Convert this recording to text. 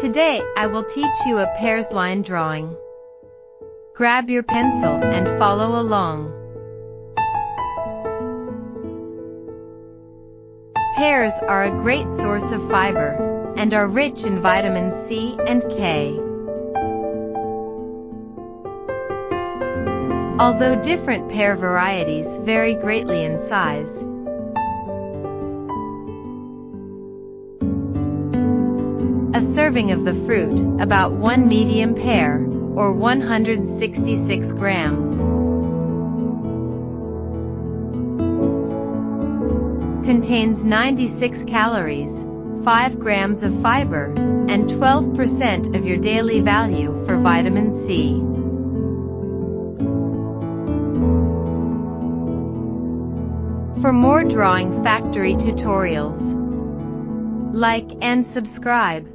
Today I will teach you a pear's line drawing. Grab your pencil and follow along. Pears are a great source of fiber and are rich in vitamins C and K. Although different pear varieties vary greatly in size, a serving of the fruit, about 1 medium pear, or 166 grams, contains 96 calories, 5 grams of fiber, and 12% of your daily value for vitamin C. For more drawing factory tutorials, like and subscribe.